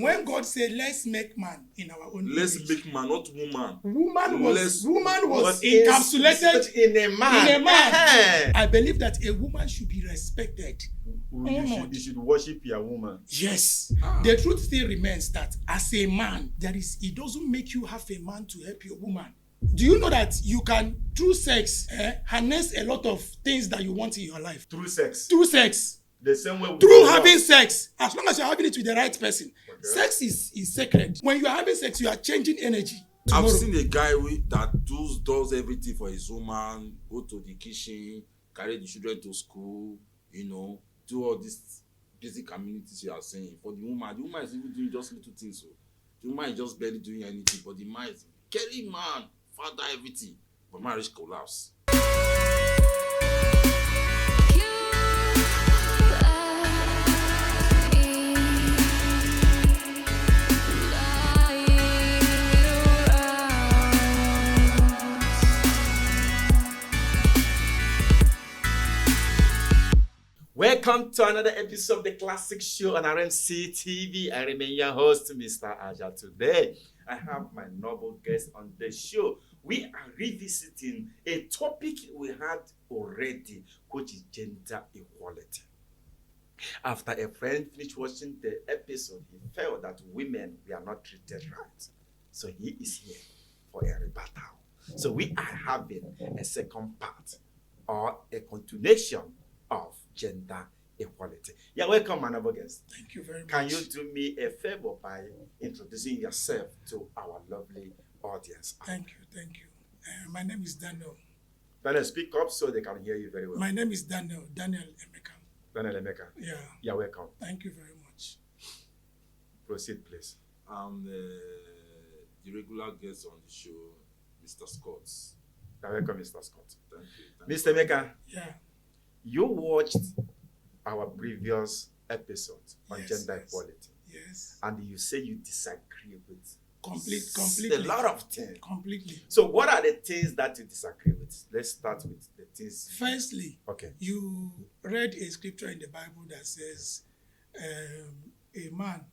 When God said, let's make man in our own Let's image. make man, not woman. Woman was Was encapsulated in a man. in a man. I believe that a woman should be respected. You should worship your woman. Yes. The truth still remains that as a man, it doesn't make you have a man to help your woman. Do you know that you can, through sex, harness a lot of things that you want in your life? Through sex. Through sex. The same way. Through having sex. As long as you're having it with the right person. Okay. Sex is sacred. When you are having sex, you are changing energy. Tomorrow. I've seen a guy that does everything for his woman, go to the kitchen, carry the children to school, do all these basic amenities you are saying. For the woman is even doing just little things. So the woman is just barely doing anything, but the man is carrying man, father, everything. But marriage collapse. Welcome to another episode of the Classic Show on RMC TV. I remain your host, Mr. Ajah. Today, I have my noble guest on the show. We are revisiting a topic we had already, which is gender equality. After a friend finished watching the episode, he felt that women were not treated right. So he is here for a rebuttal. So we are having a second part or a continuation of gender equality. You're welcome, my noble guest. Thank you very much. Can you do me a favor by introducing yourself to our lovely audience? Thank you. My name is Daniel. Daniel, speak up so they can hear you very well. My name is Daniel Emeka. Daniel Emeka. Yeah. You're welcome. Thank you very much. Proceed, please. I'm the regular guest on the show, Mr. Scott. You're welcome, Mr. Scott. Thank you. Mr. Emeka. Yeah. You watched our previous episode on gender equality. Yes. And you say you disagree with completely. a lot of things. Completely. So what are the things that you disagree with? Let's start with the things. Firstly, okay. You read a scripture in the Bible that says a man,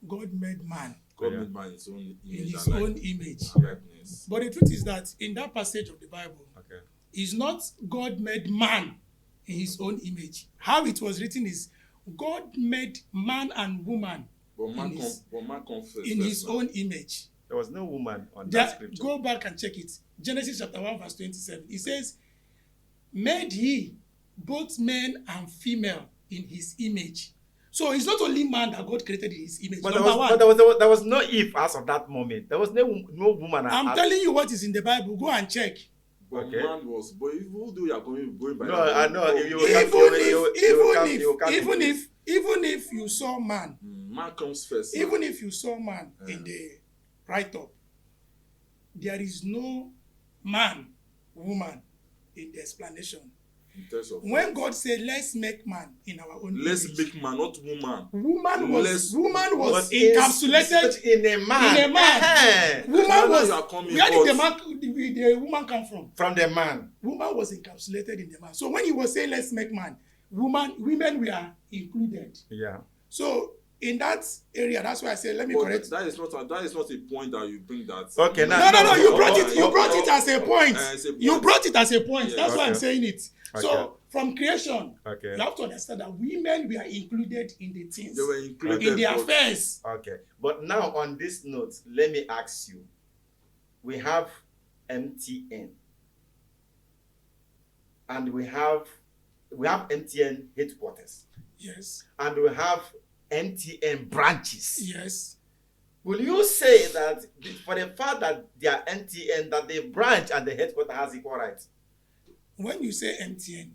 God made man. God made man in his own image. But the truth is that in that passage of the Bible, it's not God made man in his own image. How it was written is God made man and woman in his own image. There was no woman on that scripture. Go back and check it. Genesis chapter 1 verse 27. It says, made he both men and female in his image. So it's not only man that God created in his image. But there was no Eve as of that moment. There was no woman. I'm telling you what is in the Bible. Go and check. But man was, but even though you are going by even if you saw man, man comes first. Even if you saw man in the write-up, there is no man, woman in the explanation. When God said, let's make man in our own let's image. make man, not woman. Woman was encapsulated in a man. In a man. Woman was. Where did the woman come from? From the man. Woman was encapsulated in the man. So when he was saying, let's make man, women were included. Yeah. So in that area, that's why I say, let me correct. That is not a point that you bring that. Okay. No. You brought it as a point. You brought it as a point. That's why I'm saying it. Okay. So from creation, you have to understand that women were included in the things. They were included in the affairs. Okay. But now on this note, let me ask you. We have MTN. And we have MTN headquarters. Yes. And we have MTN branches. Yes. Will you say that for the fact that they are MTN, that the branch and the headquarters has equal rights? When you say MTN,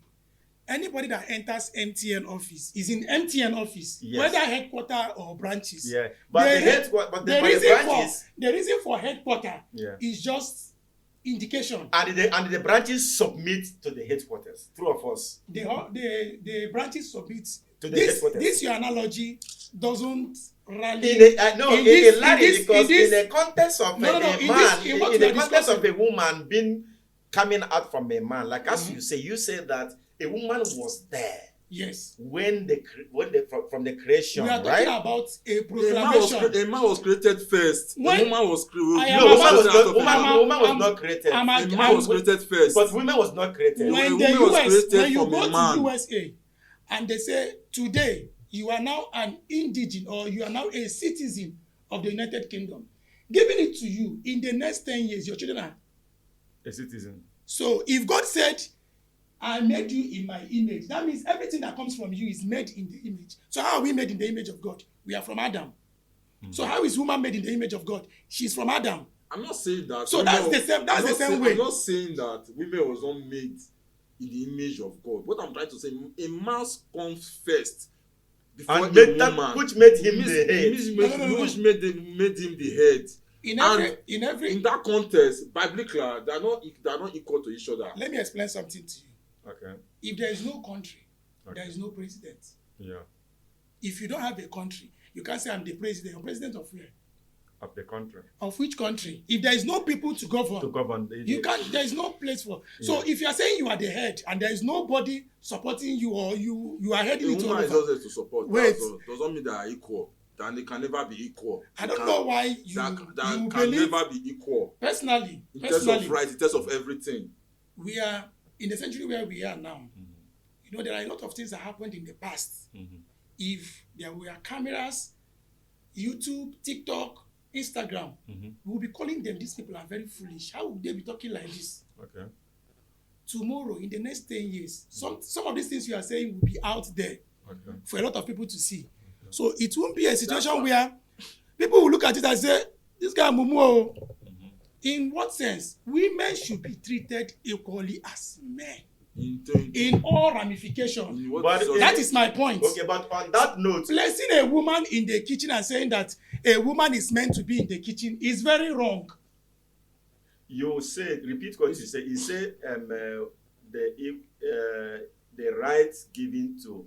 anybody that enters MTN office is in MTN office, whether headquarter or branches. Yeah, but the reason for headquarter is just indication. And the branches submit to the headquarters. True or false? The branches submit to the headquarters. This your analogy doesn't rally. In the context of the context of a woman coming out from a man, like as you say that a woman was there. Yes. When from the creation, We are right? talking about a A proclamation. man was created first. When- A woman was created. I am No, woman was about- not. Out of Woman, a man. woman was not created. I'm A a- man was created first. But woman was not created. when a the woman was US, created when you from go a to man. USA and they say today you are now an indigene or you are now a citizen of the United Kingdom, giving it to you in the next 10 years, your children are. A citizen. So if God said, I made you in my image, that means everything that comes from you is made in the image. So how are we made in the image of God? We are from Adam. So how is woman made in the image of God? She's from Adam. I'm not saying that. So that's the same. That's the same way. I'm not saying that women was not made in the image of God. What I'm trying to say, a man comes first before And a made woman. that which made him the head. No. Which made him the head. In that context, biblically, they are not equal to each other. Let me explain something to you. Okay. If there is no country, there is no president. Yeah. If you don't have a country, you can't say I'm the president. You're president of where? Of the country. Of which country? If there is no people to govern, you can't. There is no place for. So if you are saying you are the head and there is nobody supporting you or you are heading it all woman is over. just there to support. Wait. Doesn't mean they are equal. Then they can never be equal. I don't know why you That you can believe. never be equal. Personally, In terms of right, in terms of everything. we are in the century where we are now. You know, there are a lot of things that happened in the past. If there were cameras, YouTube, TikTok, Instagram, we will be calling them, these people are very foolish. How would they be talking like this? Okay. Tomorrow, in the next 10 years, some of these things you are saying will be out there for a lot of people to see. So it won't be a situation where people will look at it and say, this guy Mumu. In what sense? Women should be treated equally as men. In all ramifications. That is my point. Okay, but on that note, Placing a woman in the kitchen and saying that a woman is meant to be in the kitchen is very wrong. you say, repeat what you say. You say the rights given to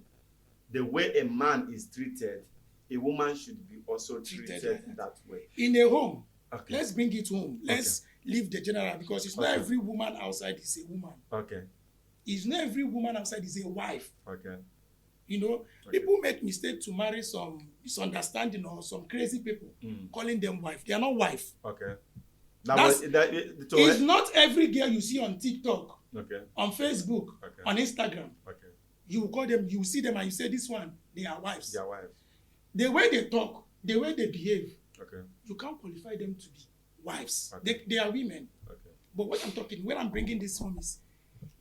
the way a man is treated, a woman should be also treated that way. In a home, Okay. let's bring it home. Let's leave the general because it's not every woman outside is a woman. Okay. It's not every woman outside is a wife. Okay. You know, people make mistake to marry some misunderstanding or some crazy people, calling them wife. They are not wife. Okay. Now, It's not every girl you see on TikTok, on Facebook, Okay. on Instagram. Okay. You will call them, you see them and you say, this one, they are wives. Their wives. The way they talk, the way they behave, Okay. you can't qualify them to be wives. Okay. They are women. Okay. But when I'm bringing this home is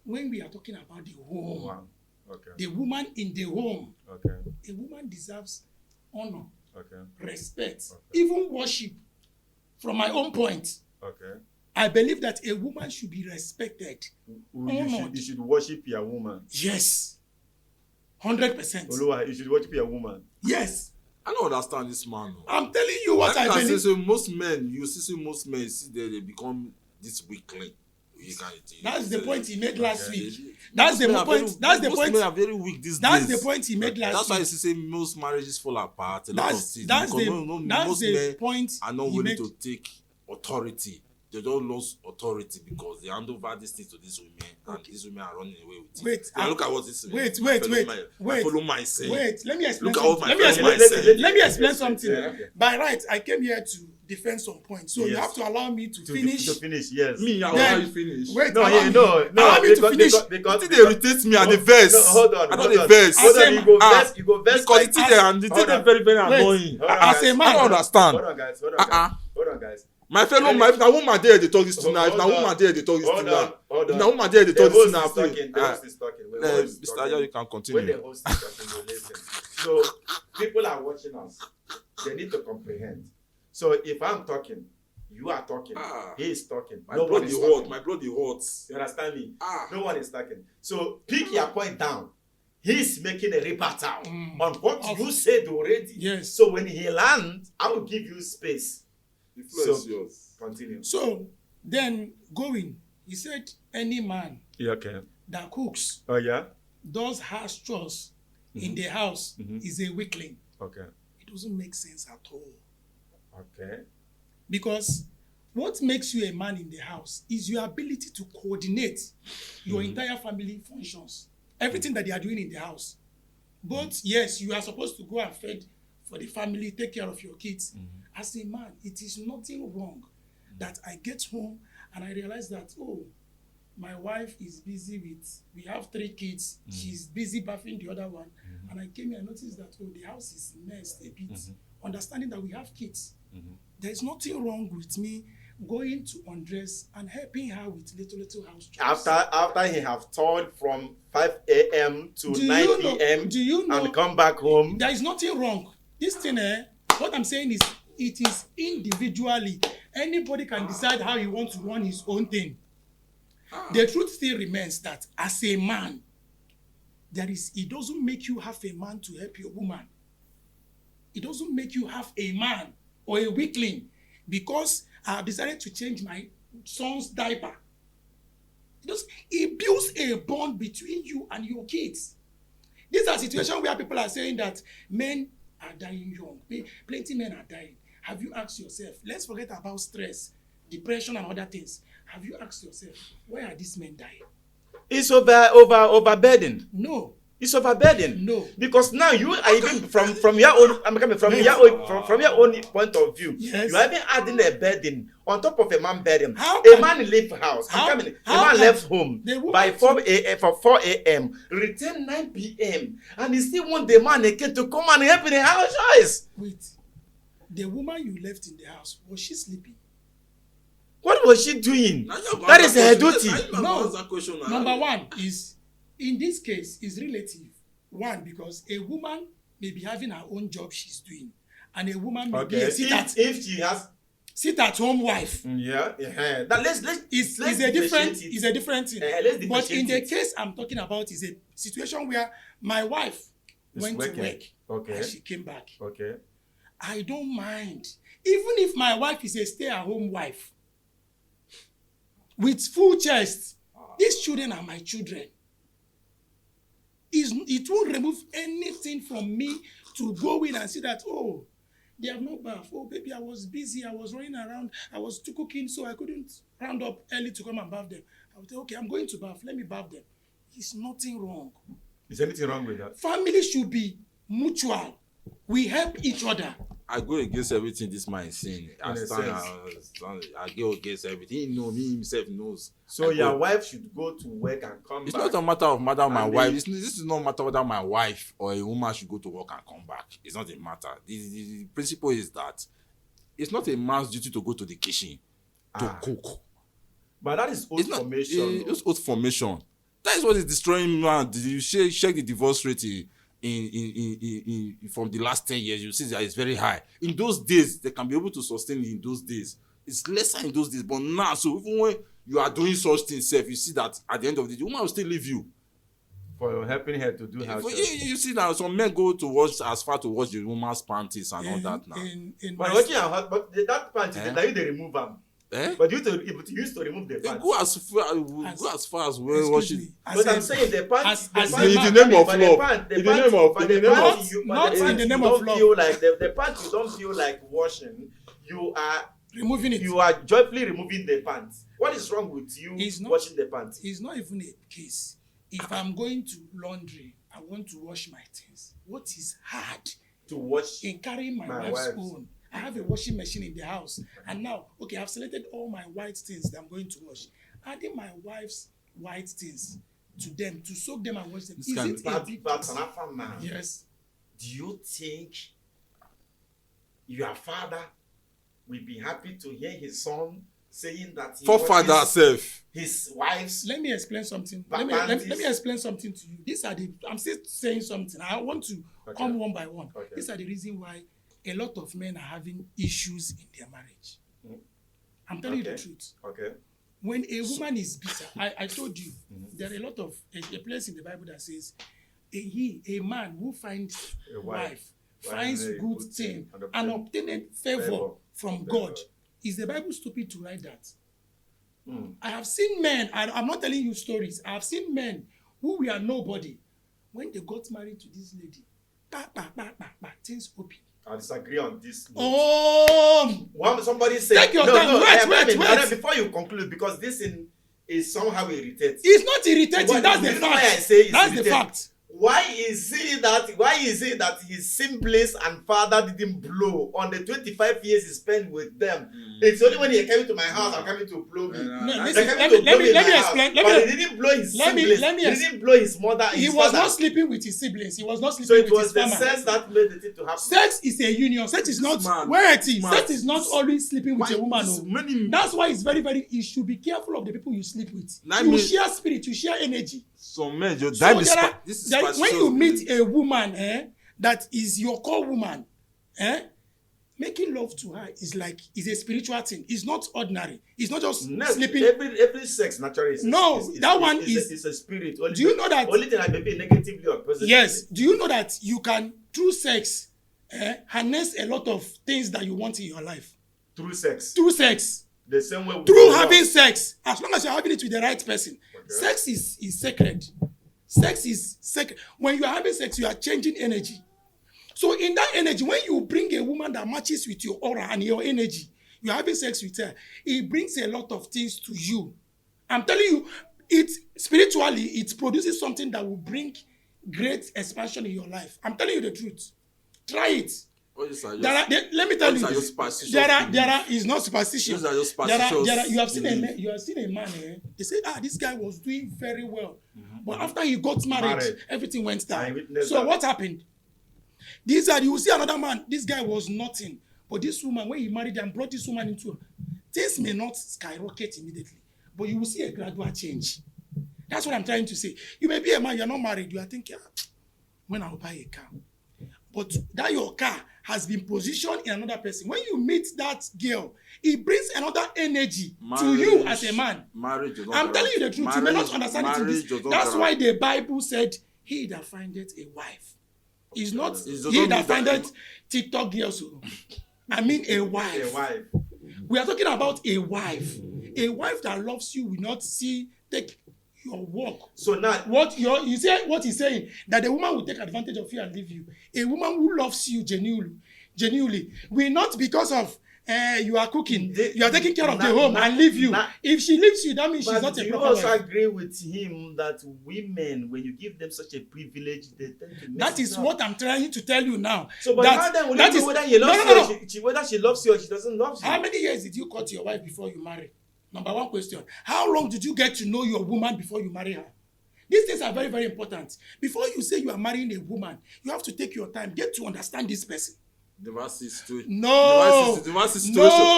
when we are talking about the home, Wow. Okay. the woman in the home, Okay. a woman deserves honor, Okay. respect, even worship. From my own point, Okay. I believe that a woman should be respected. You should worship your woman. Yes. 100%. Oluwa, you should worship your woman. Yes. I don't understand this man. No. I'm telling you what I believe. So most men, you see most men, see they become this weakling. That's the point he made last week. Most men are very weak these days. That's the point he made last week. That's why you see most marriages fall apart. That's the point are not willing to take authority. They don't lose authority because they hand over these things to these women, and these women are running away with it. Look at what this. Wait. Follow my saying. Wait, let me explain. Look at what Let me explain something. Yeah. By right, I came here to defend some points, so you have to allow me to finish. To finish, yes. Me, I will allow you finish. Wait, No. allow me to finish. Because they irritate me at the verse. No, hold on. I know the verse. Hold on, you go verse. Because the thing they very, very annoying. As a man, I don't understand. Hold on, guys. My fellow, if na woman there they talk this to now. If na woman there they talk this to now. If na woman there they talk this to now. The host is talking. Mr. Ajah, you can When continue. the host is talking, you listen. So people are watching us. They need to comprehend. So if I'm talking, you are talking. He is talking. My blood is hot. My blood is hot. You understand me? No one is talking. So pick your point down. He's making a rebuttal on what you said already. Yes. So when he lands, I will give you space. The floor is yours. Continue. So then going, he said, any man that cooks, does house chores in the house is a weakling. Okay. It doesn't make sense at all. Okay. Because what makes you a man in the house is your ability to coordinate your entire family functions. Everything that they are doing in the house. Both, yes, you are supposed to go and feed for the family, take care of your kids. As a man, it is nothing wrong that I get home and I realize that, oh, my wife is busy we have 3 kids. She's busy bathing the other one. And I came here and noticed that, oh, the house is messed a bit. Understanding that we have kids. There is nothing wrong with me going to undress and helping her with little house chores. After he have toiled from 5 a.m. to 9 p.m. Do you know, and come back home. There is nothing wrong. This thing, what I'm saying is, it is individually. Anybody can decide how he wants to run his own thing. The truth still remains that as a man, it doesn't make you have a man to help your woman. It doesn't make you have a man or a weakling because I have decided to change my son's diaper. It builds a bond between you and your kids. These are situations where people are saying that men are dying young. Plenty men are dying. Have you asked yourself, let's forget about stress, depression and other things. Have you asked yourself, why are these men dying? It's overburdened. No. It's overburdened. No. Because now you are even from your own from your own point of view. Yes. You are even adding a burden on top of a man burden. A man leave house. A man left home by 4 a.m. Return 9 p.m. and he still want the man again to come and help in the house choice. Wait. The woman you left in the house, was she sleeping? What was she doing? That is her duty. No. Number one is, in this case, is relative. One, because a woman may be having her own job she's doing, and a woman may be a sit-at-home wife. It's a different thing. But in the case I'm talking about, is a situation where my wife went to work and she came back. Okay. I don't mind, even if my wife is a stay-at-home wife with full chest. These children are my children. It won't remove anything from me to go in and see that, oh, they have no bath. Oh, baby, I was busy. I was running around. I was cooking, so I couldn't round up early to come and bath them. I would say, okay, I'm going to bath. Let me bath them. There's nothing wrong. Is anything wrong with that? Family should be mutual. We help each other. I go against everything this man is saying. I go against everything. He knows, me himself knows. So your wife should go to work and come back. It's not a matter of whether my wife. This is not a matter whether my wife or a woman should go to work and come back. It's not a matter. The principle is that it's not a man's duty to go to the kitchen to cook. But that is old formation. It's old formation. That is what is destroying man. You check the divorce rate in from the last 10 years, you see that it's very high. In those days, they can be able to sustain it in those days. It's lesser in those days, but now, so even when you are doing such things, you see that at the end of the day, the woman will still leave you. For helping her to do house. You see that some men go to watch as far to watch the woman's panties and all that now. But that panties, they remove them. But you used to remove the pants. Go as far as well watching. But I'm saying the pants. In the name of love. In the name of love. The pants you don't feel like washing. You are removing it. You are joyfully removing the pants. What is wrong with you washing the pants? It's not even a case. If I'm going to laundry, I want to wash my things. What is hard to wash in carrying my wife's own? I have a washing machine in the house. And now, okay, I've selected all my white things that I'm going to wash. Adding my wife's white things to them, to soak them and wash them. Is it a big deal? Yes. Do you think your father will be happy to hear his son saying that he washes his wife's? Let me explain something. Let me explain something to you. I'm still saying something. I want to come one by one. Okay. These are the reasons why a lot of men are having issues in their marriage. I'm telling you the truth. Okay. When a woman is bitter, I told you, there are a lot of, a place in the Bible that says, a man who finds a wife finds good thing and obtained favor from God. Is the Bible stupid to write that? I have seen men, I'm not telling you stories, I have seen men who were nobody. When they got married to this lady, things open. I disagree on this. Somebody said, take your time. Wait. Before you conclude, because this is somehow irritating. It's not irritating. That's the fact. That's the fact. Why is it that his siblings and father didn't blow on the 25 years he spent with them? It's only when he came to my house, I'm coming to blow me. No, They're listen, coming to blow me in let my me house. explain. But he didn't blow his siblings. He didn't blow his mother. He his was father. not sleeping with his siblings. He was not So sleeping it with was his the farmer. sex that made the thing to happen. Sex is a union. Sex is not Man, where it is. man. Sex is not always sleeping with a woman. No. Many, That's why it's very, very. You should be careful of the people you sleep with. That You means- share spirit. You share energy. some men just So this is when you meet a woman, that is your core woman, making love to her is a spiritual thing. It's not ordinary. It's not just sleeping. Every sex naturally is a spirit. Do you know that? Only thing I may be negatively or positively. Yes. Do you know that you can through sex harness a lot of things that you want in your life? Through sex. Through sex. The same way. Through having sex, as long as you're having it with the right person. Okay. Sex is sacred. Sex is sacred. When you are having sex, you are changing energy. So in that energy, when you bring a woman that matches with your aura and your energy, you're having sex with her, it brings a lot of things to you. I'm telling you, spiritually, it produces something that will bring great expansion in your life. I'm telling you the truth. Try it. Let me tell you this. It's not superstition. You have seen a man. They say, this guy was doing very well, but after he got married, everything went down. So what happened? You will see another man. This guy was nothing, but this woman, when he married and brought this woman into, things may not skyrocket immediately, but you will see a gradual change. That's what I'm trying to say. You may be a man, you're not married. You are thinking, when I'll buy a car, but that your car has been positioned in another person. When you meet that girl, it brings another energy to you as a man. I'm telling you the truth. You may not understand it. That's why the Bible said, he that findeth a wife is not he that findeth TikTok girls. I mean a wife. A wife. We are talking about a wife. A wife that loves you will not take your work. So now, what he's saying, that the woman will take advantage of you and leave you. A woman who loves you genuinely, will not because of you are cooking, you are taking care of the home and leave you. If she leaves you, that means she's not a proper wife. You also agree with him that women, when you give them such a privilege, they tend to mess That is what I'm trying to tell you now. So, but how then will you know whether she loves you or she doesn't love you? How many years did you cut your wife before you married? Number one question. How long did you get to know your woman before you marry her? These things are very, very important. Before you say you are marrying a woman, you have to take your time, get to understand this person. No,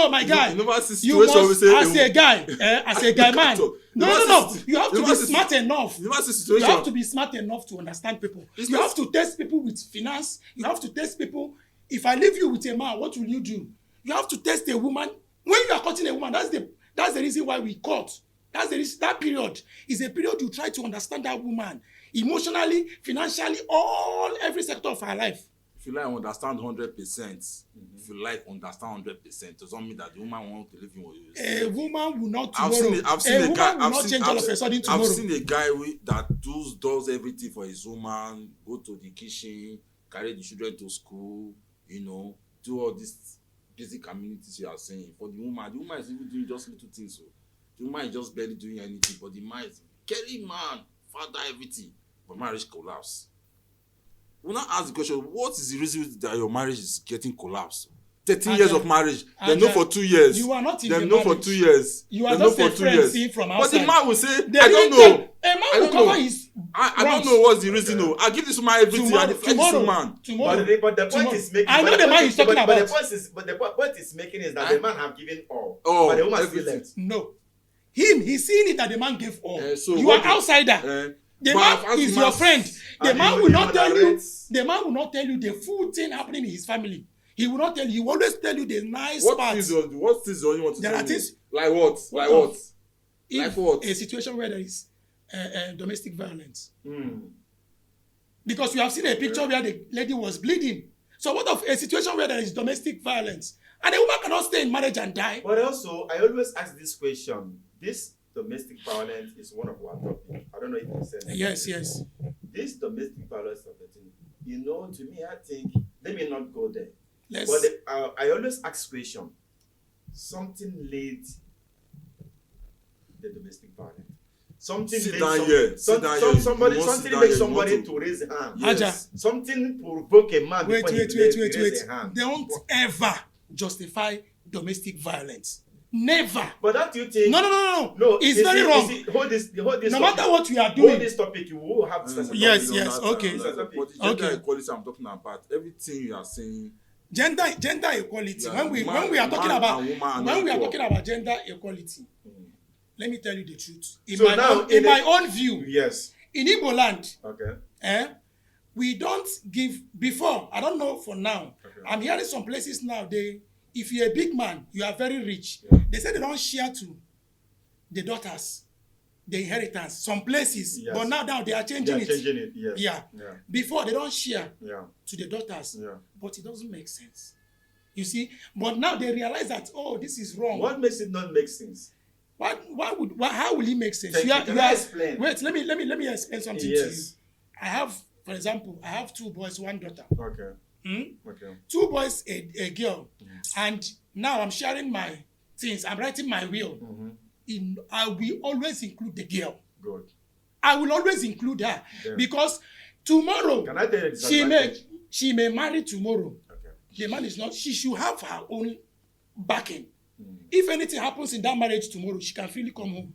my guy. You must, as a guy man. No. You have to be smart enough. You have to be smart enough to understand people. You have to test people with finance. You have to test people. If I leave you with a man, what will you do? You have to test a woman. When you are cutting a woman, that's the reason why we cut. That period is a period you try to understand that woman emotionally, financially, every sector of her life. If you like understand 100%, if you like understand 100%, doesn't mean that the woman wants to live in what you say. A woman will not tomorrow. I've seen a guy that does everything for his woman, go to the kitchen, carry the children to school, do all these basic communities you are saying. For the woman is even doing just little things. So the woman is just barely doing anything, but the man is carrying man, father, everything. But marriage collapse. We now ask the question, what is the reason that your marriage is getting collapsed? 13 years of marriage, they know for 2 years. You are not in they the know marriage. For 2 years. You are just a friend seen from outside. But the man will say, I don't know. A man will cover his I don't know what's the reason. No, I give this woman everything. Tomorrow. But the point is making. I know the man he's talking about. But the point is making is that the man have given all. But the woman still left. No, he's seeing it that the man gave all. You are outsider. The man is your friend. The man will not tell you. The man will not tell you the full thing happening in his family. He will not tell you. He will always tell you the nice parts. What things do you want to tell me? There are things. Like what? Like what? Like what? A situation where there is domestic violence. Because we have seen a picture where the lady was bleeding. So what of a situation where there is domestic violence? And a woman cannot stay in marriage and die. But also, I always ask this question. This domestic violence is one of our topics. I don't know if you said that. Yes. This domestic violence of the thing, to me, I think, let me not go there. But I always ask question. Something led the domestic violence. something Sit makes down some, here. some, Sit down some here. somebody You want something sit down makes here, you want somebody to- to raise a hand. Yes. Ajah. Something provoke a man Wait, before wait, he wait, raise wait. a hand. Don't ever justify domestic violence. Never. But don't you think? No. It's very wrong. Hold this. No matter what you are Hold doing. this topic. You will have to. Yes, okay. But the gender Okay. equality I'm talking about, everything you are saying. Gender equality. Yeah, when we man- are talking man about and woman are when we are equal. talking about gender equality, let me tell you the truth. In So my now, own, in my own view, Yes. in Igbo land, Okay. we don't give before. I don't know for now. Okay. I'm hearing some places now. If you're a big man, you are very rich. Yeah. They say they don't share to the daughters the inheritance. Some places, Yes. but now they are They changing are it. changing it. Yes. Yeah. Yeah. Before they don't share Yeah. to the daughters, Yeah. but it doesn't make sense. You see, but now they realize that this is wrong. What makes it not make sense? How will it make sense? Can I explain? Wait, let me explain something to you. Yes. For example, I have 2 boys, 1 daughter. Okay. Okay. 2 boys, a girl, and now I'm sharing my things. I'm writing my will. I will always include the girl. Good. I will always include her Yeah. because tomorrow Can I tell you the disadvantage? she may marry tomorrow. Okay. The man is not. She should have her own backing. If anything happens in that marriage tomorrow, she can freely come home.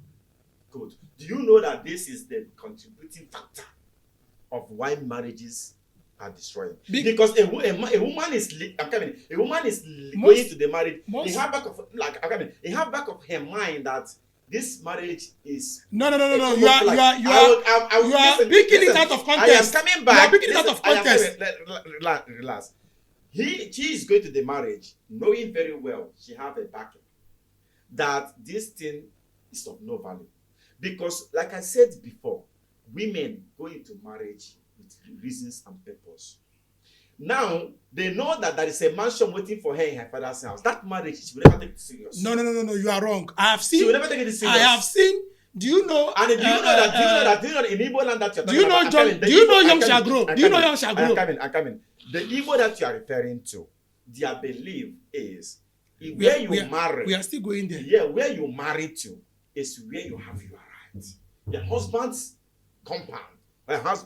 Good. Do you know that this is the contributing factor of why marriages are destroyed? Because a woman is going to the marriage. In her back of her mind that this marriage is No. You are picking it out of context. I am coming back. You are picking it out of context. Relax. She is going to the marriage knowing very well she have a backing that this thing is of no value. Because, like I said before, women go into marriage with reasons and purpose. Now, they know that there is a mansion waiting for her in her father's house. That marriage, she will never take it serious. No. You are wrong. I have seen. She will never take it serious. I have seen. Do you know? And do you know that in Igbo land that you're talking about? Do you know Young Shagro? Do you know Young Shagro? I'm coming. The Igbo that you are referring to, their belief is where you marry. We are still going there. Yeah, where you marry to is where you have your right. Your husband's compound, the house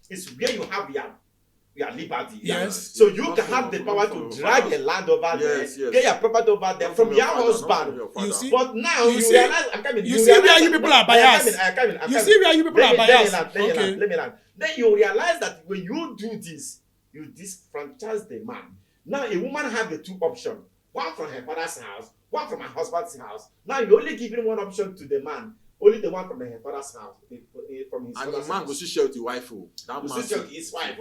is where you have your liberty. Yes. So you can have the power to drag a land over there, get your property over there from your husband. You see? But now you realize, you see where you people are biased. You see where you people are biased. Let me land. Then you realize that when you do this, you disfranchise the man. Now a woman has the 2 options. One from her father's house, one from her husband's house. Now you only giving one option to the man. Only the one from her father's house. From his And the father's man house. go share with the wife. That man share with his wife.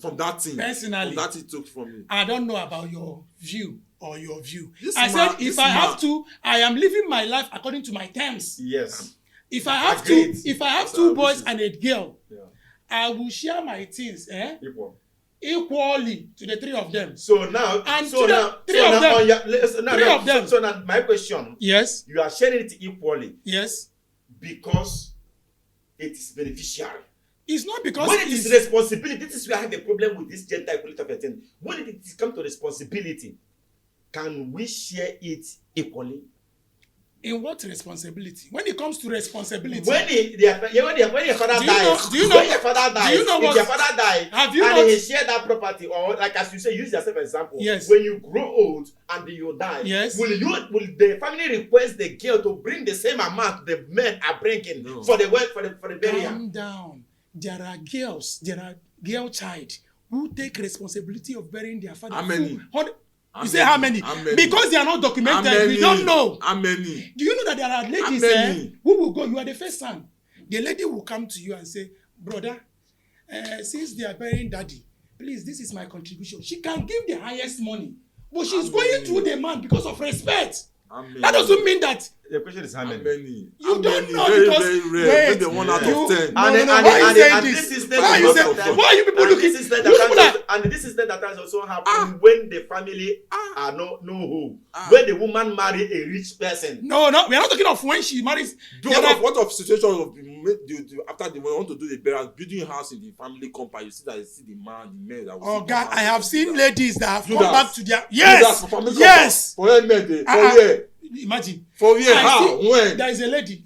From that thing. Personally, that he took from me. I don't know about your view or your view. This I man, said if I have to, I am living my life according to my terms. Yes. If I have Agreed. if I have 2 boys and a girl, Yeah. I will share my things Equal. equally to the 3 of them. So now, And so to now, the 3 of them. 3 of them. So now, my question: Yes. you are sharing it equally Yes. because it is beneficiary. It's not because When it is responsibility, this is where I have a problem with this gender equality of a thing. When it comes to responsibility, can we share it equally? In what responsibility? When it comes to responsibility, When your father dies, do you know if your father dies, have you and not? he share that property, or like as you say, use yourself as example. Yes. When you grow old and you die, Yes. will the family request the girl to bring the same amount the men are bringing for the burial? Calm down. There are girl child who take responsibility of burying their father. How many? You say how many? Because they are not documented. We don't know. How many? Do you know that there are ladies who will go? You are the first son. The lady will come to you and say, brother, since they are burying daddy, please, this is my contribution. She can give the highest money, but she's going through the man because of respect. That doesn't mean that. The question is how many? You don't know very, because very rare. Maybe 1 out of 10. Why are you people looking? And this is that has also happened when the family are no home. When the woman marry a rich person. No, we are not talking of when she marries. What of situation of after they want to do the burial, building a house in the family compound? You see that the men that. Oh God, I have seen ladies that have come Judas. back to their yes. For family Yes. compound. For men, Imagine. For where? I How? see, When? there is a lady.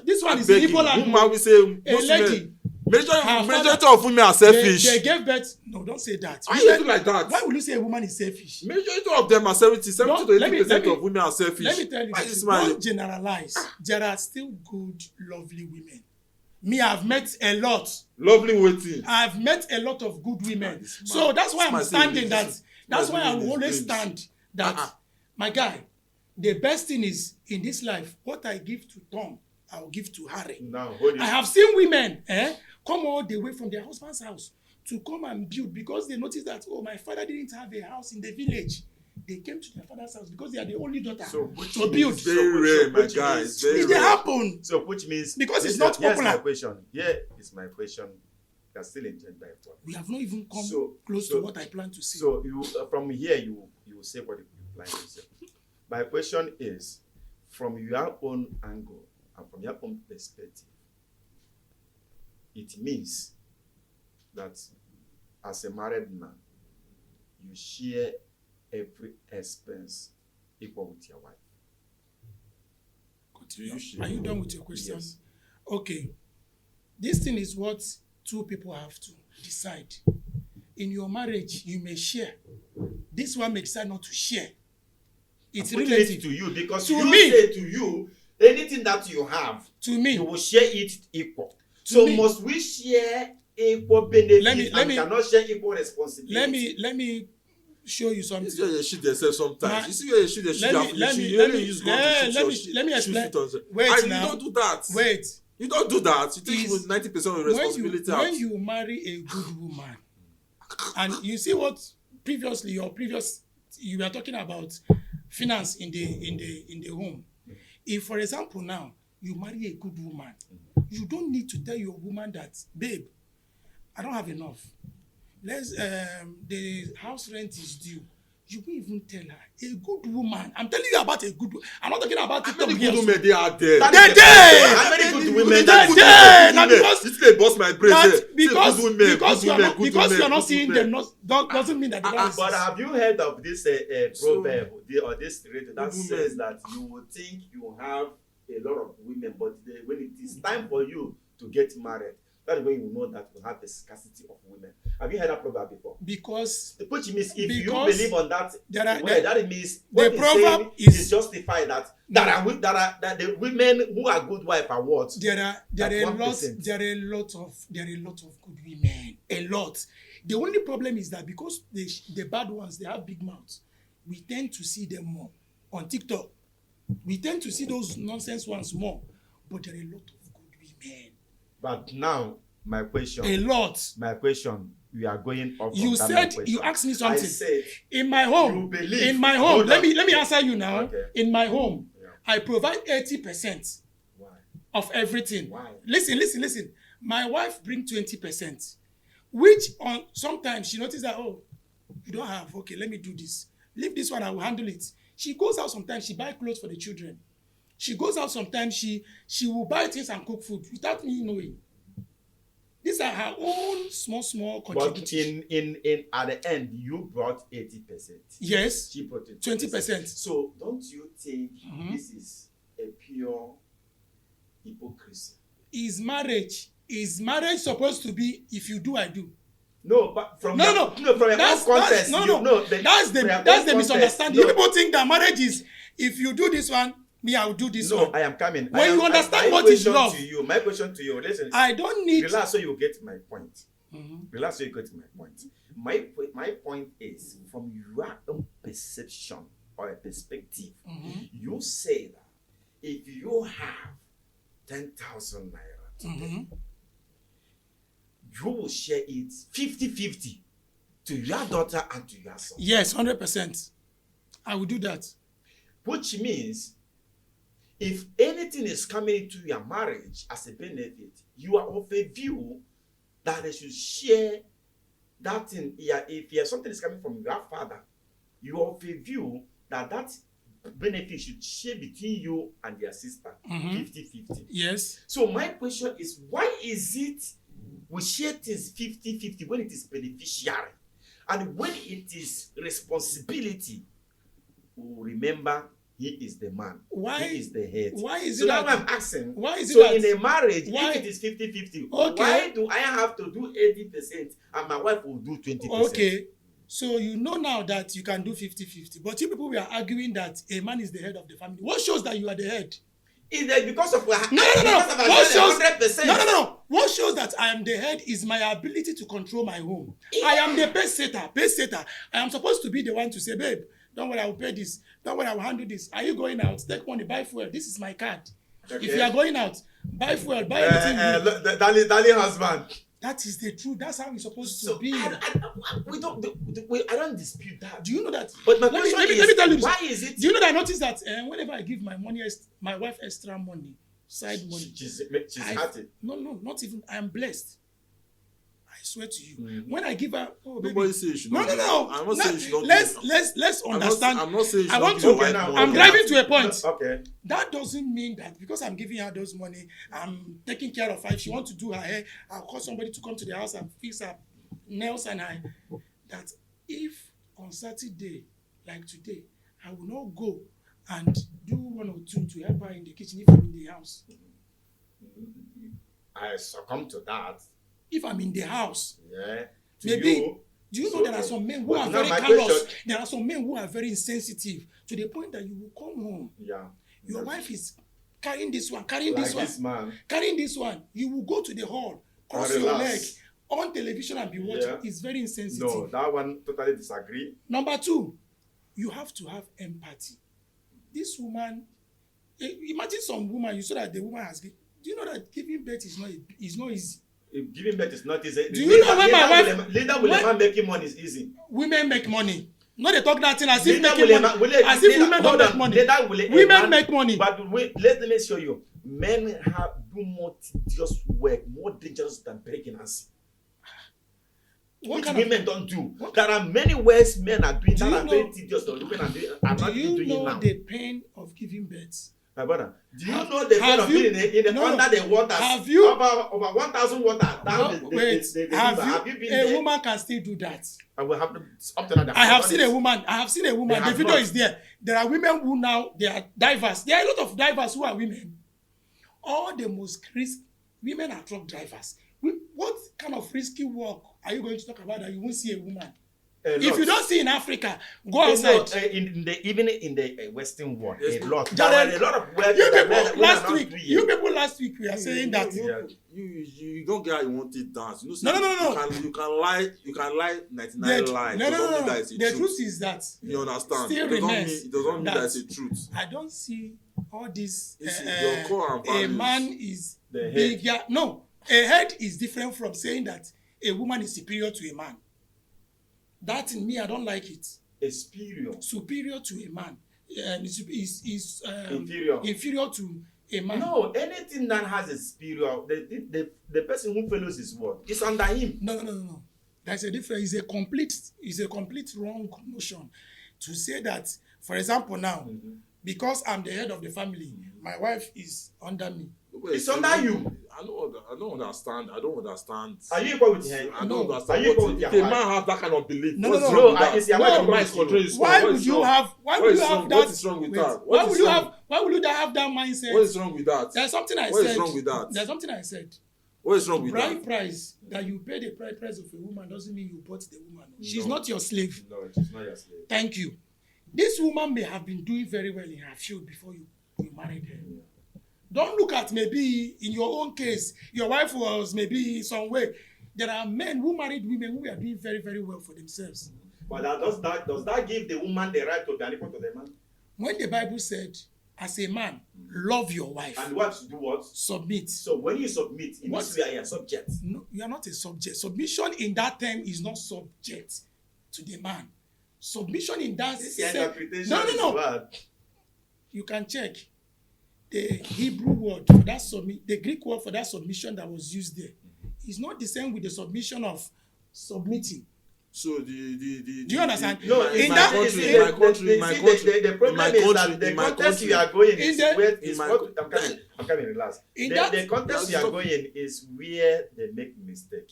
This one is Beg in you. Igbo land. Woman, we say A most lady. women, Her majority father- of women are selfish. They gave birth. No, don't say that. Why you do like that? Why will you say a woman is selfish? Majority of them are 70 to Let me- 80% of women are selfish. Let me tell you Why this. this man? Don't generalize. There are still good, lovely women. Me, I've met a lot. Lovely waiting. I've met a lot of good women. This man- So that's why this man I'm say standing this that. is- That's this why I man will is always dreams. stand that, my guy, the best thing is in this life, what I give to Tom, I'll give to Harry. Now, hold it. I have seen women come all the way from their husband's house to come and build because they noticed that, oh, my father didn't have a house in the village. They came to their father's house because they are the only daughter to build. It's very rare, my which guy. means- It's very It dey rare. happen. So, which means Because it's listen, not here's popular. my question. Here is my question. You're still in gender equality. We have not even come So- close so- to what I plan to say. So you from here you say what you plan to say. My question is, from your own angle and from your own perspective, it means that as a married man, you share every expense equal with your wife. Continue. You should- Are you done with your question? Yes. Okay. This thing is what two people have to decide. In your marriage, you may share. This one may decide not to share. It's I'm putting relative. it to you because To you me. say to you anything that you have, To me, you will share it equal. To So me. must we share equal benefits Let me- and cannot share equal responsibility? let me show you You something. see where you shoot yourself sometimes. Ma- You see where you shoot yourself. You only use gun to shoot your let me shoot explain. it on yourself. Wait And now. you don't do that. Wait. You don't do that. You take Is- 90% of the responsibility out. when you marry a good woman, and you see what previously you were talking about finance in the home. If, for example, now you marry a good woman, you don't need to tell your woman that, babe, I don't have enough. The house rent is due. You won't even tell her. A good woman. I'm telling you about a good. I'm not talking about How TikTok many good girls. women they are there? That They is the dey! question. How many good women? They that dey! good Dey! women? Na because- This day boss my brain. But Say, because good women, because good you are women, not good because you are women, not good seeing women. them, doesn't mean that they don't But exist. have you heard of this proverb or this radio that Good says women. that you will think you have a lot of women, but when it is time for you to get married, that is when you know that you have a scarcity of women. Have you heard that proverb before? Because Which means if you Because believe on that, there are- that means the what he's proverb saying is- is justified that the women who are good wife are what? there are a lot 1%. there are a lot of good women, a lot. The only problem is that because the bad ones, they have big mouths, we tend to see them more on TikTok. We tend to see those nonsense ones more, but there are a lot of good women. But now my question, A lot. we are going off. You on that my said question. you asked me something. I said In my home, You believe- in my home, Hold let on. me answer you now. Okay. In my home, Yeah. I provide 80% why? of everything. Why? Listen. My wife bring 20%, which on sometimes she notices that, oh, you don't have, okay, let me do this. Leave this one, I will handle it. She goes out sometimes, she buy clothes for the children. She goes out sometimes, she will buy things and cook food without me knowing. These are her own small But contributions. in at the end, you brought 80%. Yes, She brought it 20%. So don't you think Mhm. this is a pure hypocrisy? is marriage supposed to be if you do, I do? No, but from No, your, no. from your own context, no, you no. know That's the from your own misunderstanding. context, People think that marriage is if you do this one, me I will do this No, one. I am coming. When you understand my what is question love. to you, my question to you, listen. I don't need. Relax so you get my point. Mhm. Relax so you get my point. My point is from your own perception or a perspective, Mhm. you say that if you have 10,000 naira today, Mhm. you will share it 50-50 to your daughter and to your son. Yes, 100%. I will do that. Which means if anything is coming into your marriage as a benefit, you are of a view that they should share that thing. If something is coming from your father, you are of a view that benefit should share between you and your sister, Mhm. 50-50. Yes. So my question is, why is it we share things 50-50 when it is beneficiary, and when it is responsibility, we will remember he is the man. Why? He is the head. Why is so it now that? I'm asking. Why is it so that? in a marriage, Why? if it is 50-50, Okay. why do I have to do 80% and my wife will do 20%? Okay. So you know now that you can do 50-50. But you people were arguing that a man is the head of the family. What shows that you are the head? Is that because of No. what shows 100%? No. What shows that I am the head is my ability to control my home. Yeah. I am the pace setter. I am supposed to be the one to say, babe, don't worry, I will pay this. Don't worry, I will handle this. Are you going out? Take money, buy fuel. This is my card. Okay. If you are going out, buy fuel, buy anything. Darling husband. That is the truth. That's how it's supposed to be. I don't dispute that. Do you know that? But my question is, let me tell you, why is it? Do you know that I noticed that whenever I give my wife extra money, side money, she's happy. No, not even. I am blessed. I swear to you. Mm-hmm. When I give her, nobody say you should no. I'm not saying you should not. Let's understand. I'm not saying you should not. I'm driving to a point. Okay. That doesn't mean that because I'm giving her those money, I'm taking care of her. If she wants to do her hair, I'll call somebody to come to the house and fix her nails and I. That if on Saturday, like today, I will not go and do one or two to help her in the kitchen if I'm in the house. I succumb to that. If I'm in the house, maybe. Do you know there are some men who are very callous? There are some men who are very insensitive to the point that you will come home. Yeah. Your wife is carrying this one, carrying this one. You will go to the hall, cross your leg on television and be watching. Yeah. It's very insensitive. No, that one totally disagree. Number two, you have to have empathy. This woman, imagine some woman, you saw that the woman has given. Do you know that giving birth is not easy? If giving birth is not easy. Do you know when my wife... Later will a man making money is easy. Women make money. No, they talk that thing as if making money. As if women don't make money. Women make money. But wait, let me show you. Men do more tedious work, more dangerous than pregnancy. Which women don't do. There are many ways men are doing that are very tedious. Women are not doing now. Do you know the pain of giving birth? My brother, do you know the pain of being under the water? Have you over 1,000 water down the have you been there? Woman can still do that. I will have up to now. I have seen a woman. The video is there. There are women who now they are divers. There are a lot of divers who are women. All the most risky women are truck drivers. What kind of risky work are you going to talk about that you won't see a woman? If you don't see in Africa, go outside. Even in the Western world, a lot. There are a lot of work. You people last week we are saying that you don't get how you want it dance. You know, no. You can lie 99 lies. No. The truth is that you understand. Still it doesn't mean that's the truth. I don't see all this. A man is bigger. No, a head is different from saying that a woman is superior to a man. That in me, I don't like it. Superior to a man. Is inferior to a man. No, anything that has a superior, the person who follows his word is under him. No. There's a difference. It's a complete wrong notion to say that, for example, now, because I'm the head of the family, my wife is under me. It's under you. I don't understand. Are you equal with her? I don't understand. Are you equal with your wife? If a man has that kind of belief, no. Why would you have that? What is wrong with that? Why would you have that mindset? What is wrong with that? There's something I said. What is wrong with that? There's something I said. What is wrong with that? Bride price that you pay the bride price of a woman doesn't mean you bought the woman. She's not your slave. No, she's not your slave. Thank you. This woman may have been doing very well in her field before you married her. Yeah. Don't look at maybe in your own case, your wife was maybe some way. There are men who married women who are doing very, very well for themselves. But does that give the woman the right to be unequal to the man? When the Bible said, as a man, love your wife. And what to do what? Submit. So when you submit, it means you are a subject. No, you are not a subject. Submission in that term is not subject to the man. Submission in that sense. No. You can check. The Hebrew word for that the Greek word for that submission that was used there is not the same with the submission of submitting. So do you understand? No, in my country, the problem is that the context you are going is I'm coming relax. The context you are going is where they make mistake.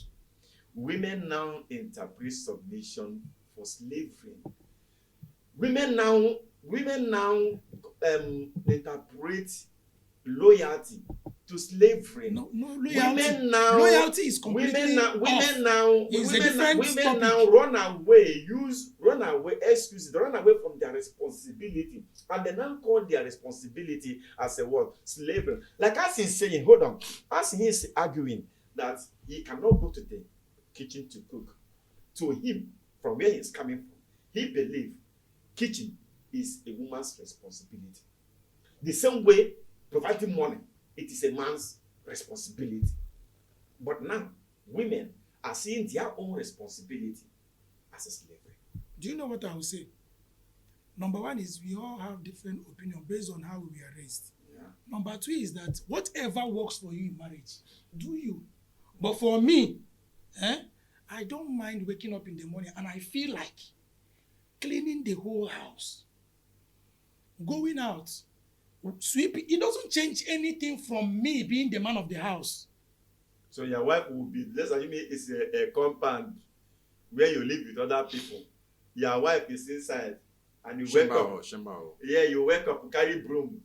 Women now interpret submission for slavery. Women now interpret loyalty to slavery. No, loyalty is completely women topic. now run away excuses, run away from their responsibility, and they now call their responsibility as a what? Slavery. Like as he's saying, hold on, as he is arguing that he cannot go to the kitchen to cook. To him, from where he's coming from, he believes kitchen is a woman's responsibility. The same way providing money, it is a man's responsibility. But now, women are seeing their own responsibility as a slavery. Do you know what I will say? Number one is we all have different opinions based on how we were raised. Yeah. Number two is that whatever works for you in marriage, do you. But for me, I don't mind waking up in the morning and I feel like cleaning the whole house, going out, sweeping. It doesn't change anything from me being the man of the house. So your wife will be, let's assume it's a compound where you live with other people. Your wife is inside and you wake up. Yeah, you wake up, carry broom.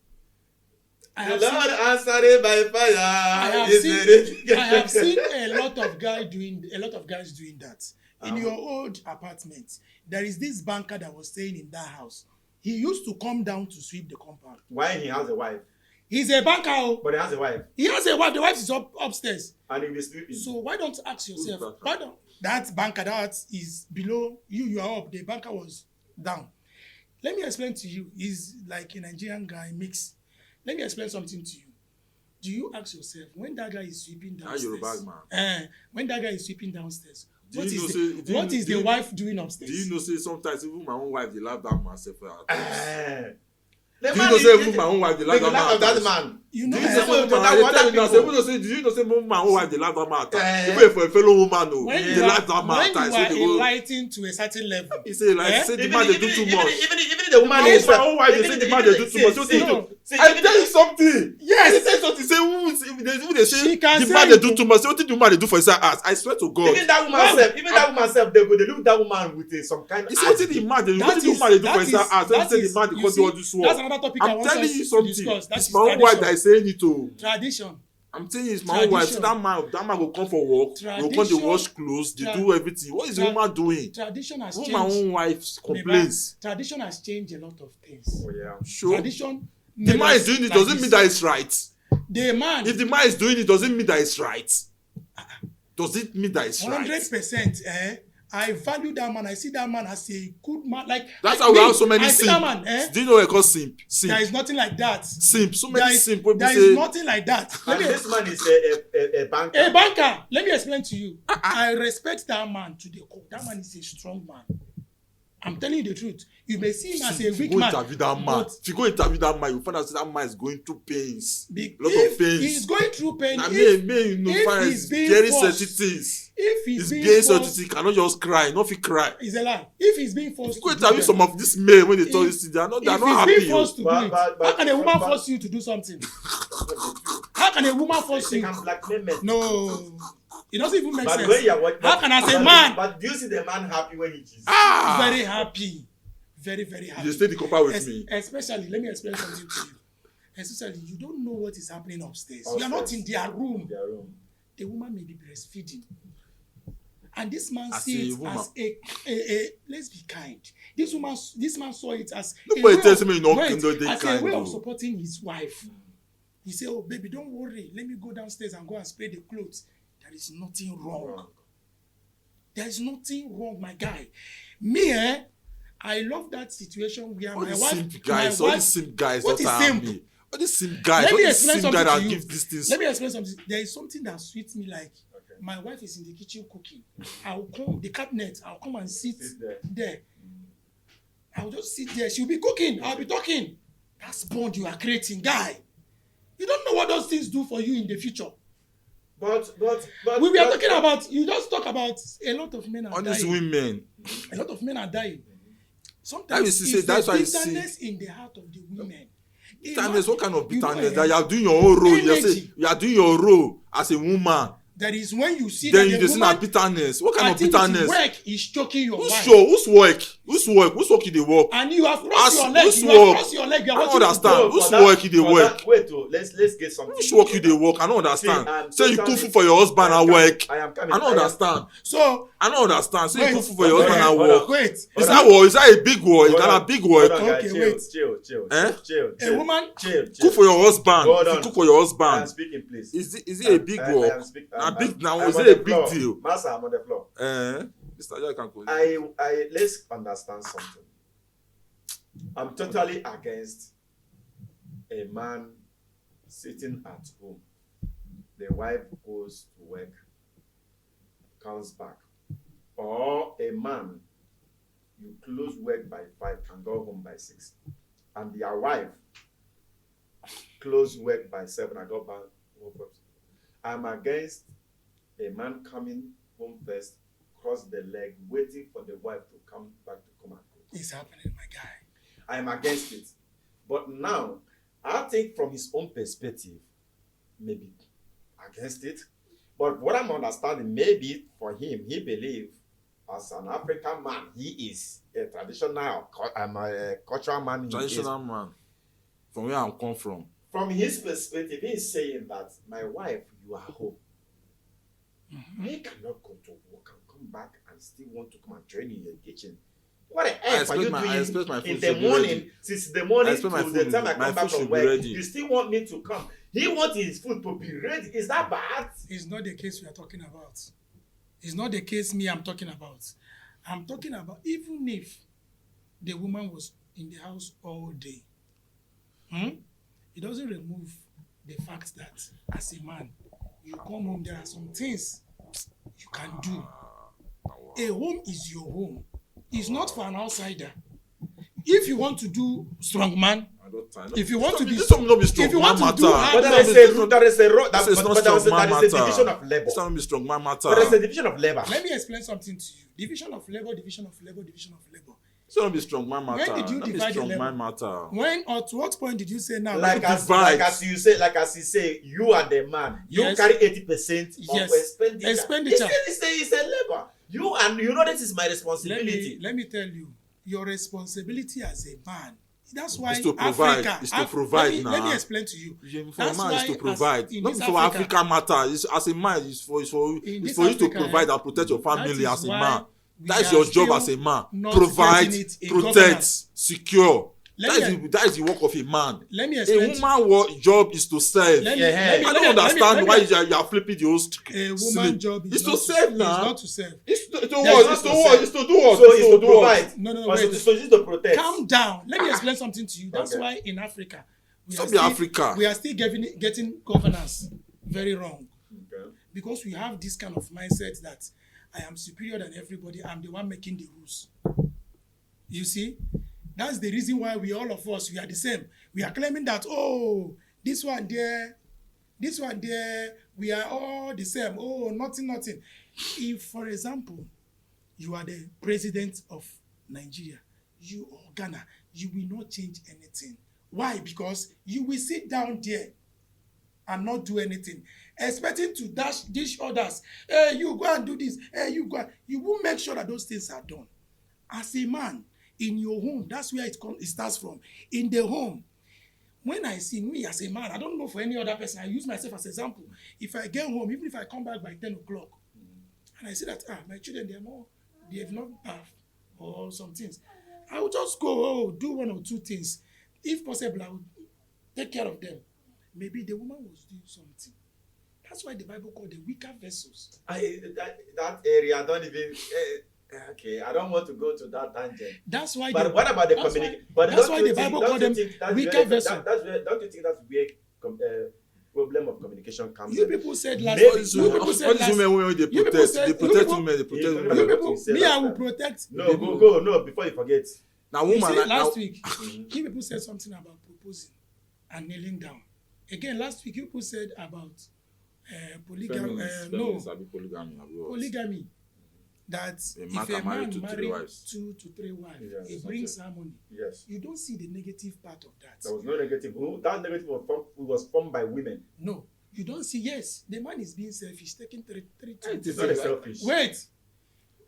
The Lord answered it by fire. I have seen a lot of guys doing that. In your old apartment, there is this banker that was staying in that house. He used to come down to sweep the compound. Why he has a wife? He's a banker. But he has a wife. He has a wife. The wife is upstairs. And he'll be sleeping. So why don't you ask yourself, why don't that banker that is below you, you are up, the banker was down. Let me explain to you. He's like a Nigerian guy mix. Let me explain something to you. Do you ask yourself, when that guy is sweeping downstairs, when that guy is sweeping downstairs, what is the wife doing upstairs? Do you know, say sometimes even my own wife, they laugh that myself out. Do you know, say even my own wife, they laugh that man. You know, do you know, say my own wife, they laugh that man. Even for a fellow woman, they laugh that man. When you are enlightened to a certain level, he say like, say the man they do too much. Even the woman is my own wife, they say the man they do too much. I tell you something. Yes. He say something. Say who they say the man they do too much. Say what the woman they do for his ass. I swear to God. Even that woman self, they look that woman with some kind of. It's what the man they do. What the woman they do for his ass. They say the man they do all this work. That's another topic. I'm telling you something. Discuss. It's my own wife that is saying it to. Tradition. I'm telling you, it's my own wife. So that man will come for work. He'll come to wash clothes. They do everything. What is the woman doing? Tradition has changed. My own wife complains. Tradition has changed a lot of things. Oh yeah. Sure. Tradition. The man is doing it doesn't mean that it's right. The man. If the man is doing it doesn't mean that it's right. Does it mean that it's right? 100%. I value that man. I see that man as a good man. Like that's how we have so many simp. Do you know what I call simp? There is nothing like that. Simp. So many simp. There is nothing like that. This man is a banker. A banker. Let me explain to you. I respect that man to the core. That man is a strong man. I'm telling you the truth. You may see him as a weak man. If you go interview that man, you find out that man is going through pains. A lot of pains. He's going through pain. If he's being forced, if he's being forced, he cannot just cry. Not if he cry. It's a lie. If he's being forced, you go interview some of these men when they talk this thing. They are not happy. If he's being forced to do it, how can a woman force you to do something? How can a woman force you? No. It doesn't even make sense. How can I say man? But do you see the man happy when he is? Very happy. Very, very happy. You stay the copper with me. Especially, let me explain something to you. Especially, you don't know what is happening upstairs. You are not in their room. The woman may be breastfeeding. And this man sees it as a let's be kind. This man saw it as a way of supporting his wife. He said, oh baby, don't worry. Let me go downstairs and go and spray the clothes. There is nothing wrong. There is nothing wrong, my guy. Me, I love that situation where all my wife. All these simp guys. What is simp? All these simp guys. Let me explain something to you. Let me explain something. There is something that sweets me like. Okay. My wife is in the kitchen cooking. I'll come the cabinet. I'll come and sit there. I'll just sit there. She'll be cooking. I'll be talking. That's bond you are creating, guy. You don't know what those things do for you in the future. But we were talking about. You just talk about a lot of men are dying. Honest women. A lot of men are dying. Sometimes it's the bitterness in the heart of the women. Bitterness, what kind of bitterness? That you are doing your own role. You are doing your role as a woman. That is when you see then that you the see na woman, bitterness. What kind I of think bitterness? it's work is choking your wife. Whose work you dey work? And you have crossed your leg. Whose You have work? crossed your leg. You are I don't watching understand. football. Whose work you dey work? Wait, let's get something. Which work you dey work? I don't understand. See, Say you cook food for your husband at work. I am coming. I don't understand. So I don't understand. Say you wait, cook food for your husband at hold work. on. wait. Is that war? Is that a big war? Is Hold that on. a big war? Hold on, Okay, guys. wait. Chill. A woman Chill. Cook for your husband. Hold If you on. cook for your I am husband, speaking, please. is it a big war? Now is I'm it on a the big floor. deal? Master, I'm on the floor. Mr. Ajah can call you. I let's understand something. I'm totally against a man sitting at home. The wife goes to work, comes back. Or a man, you close work by 5 and go home by 6. And your wife close work by 7 and go back home by 6. I'm against a man coming home first, cross the leg, waiting for the wife to come back to come and cook. It's happening, my guy. I'm against it. But now, I think from his own perspective, maybe against it. But what I'm understanding, maybe for him, he believes as an African man, he is a traditional, a cultural man. Traditional man. From where I come from. From his perspective, he is saying that my wife, you are home. I cannot go to work and come back and still want to come and join in your kitchen. What the hell are you doing in the morning, since the morning to the time I come back from work? You still want me to come? He wants his food to be ready. Is that bad? It's not the case we are talking about. It's not the case I'm talking about. I'm talking about even if the woman was in the house all day, it doesn't remove the fact that as a man, you come home, there are some things you can do. A home is your home. It's not for an outsider. If you want to do strong man, if you want to be, this not be strong if you want man to do matter. hard, But there is a division of labor. This not be strong man matter. But there is a division of labor. let me explain something to you. Division of labor. This not be strong man matter. When did you Not be divide the strong labor? man matter. When or to what point did you say now? Like as you say, you are the man. You Yes. carry 80% Yes. of Expenditure. It's a labor. You know this is my responsibility. let me tell you, your responsibility as a man. That's why It's to provide. Africa. It's to provide let me now. explain to you. For a man is to provide. in Not this for Africa, African matter. It's, as a man, it's for this you to Africa, provide and protect your family that as is a why man. we That is are your job still as a man. not Provide, getting it in protect, governance. secure. Let That is the work of a man. Let me A explain. woman's job is to serve. Let me- Yeah. let me- I let me- don't let me- understand let me- why you are flipping the whole A woman's sleep. job is It's not to serve It's now. not to serve. It's to Yes, what? it's It's to to what? serve. It's to do what? So it's to provide. No, Or wait. it's to protect. Calm down. Let me explain something to you. That's Okay. why in Africa, Stop the Africa. we are still getting governance very wrong. Okay. Because we have this kind of mindset that I am superior than everybody. I'm the one making the rules. You see? That's the reason why we all of us, we are the same. We are claiming that, oh, this one there, we are all the same. Oh, nothing. If, for example, you are the president of Nigeria, you or Ghana, you will not change anything. Why? Because you will sit down there and not do anything, expecting to dish others. Hey, you go and do this. Hey, you go. You will make sure that those things are done. As a man, in your home, that's where it starts from. In the home, when I see me as a man, I don't know for any other person, I use myself as an example. If I get home, even if I come back by 10 o'clock, and I see that, my children, they have not bathed or some things, I will just go, do one or two things. If possible, I will take care of them. Maybe the woman was doing something. That's why the Bible called the weaker vessels. That area, I don't even... okay, I don't want to go to that tangent. That's why. But what about the communication? That's why the Bible called them weaker vessels. Don't you think that's where problem of communication comes in? You people said last Maybe- week. You people said last women when they you people protect, said- they protect you people- women, they protect you women. You What people, you said me, last I will time. protect. No, before you forget. Now You woman, see, like, last now, week, you people said something about proposing and kneeling down. Again, last week, you people said about polygamy. Polygamy. That if a man marries 2 to 3 wives, Yes, it brings harmony. Yes. You don't see the negative part of that. There was no negative. That negative was formed by women. No, You don't see, yes, the man is being selfish, taking three. It's not selfish. Wait.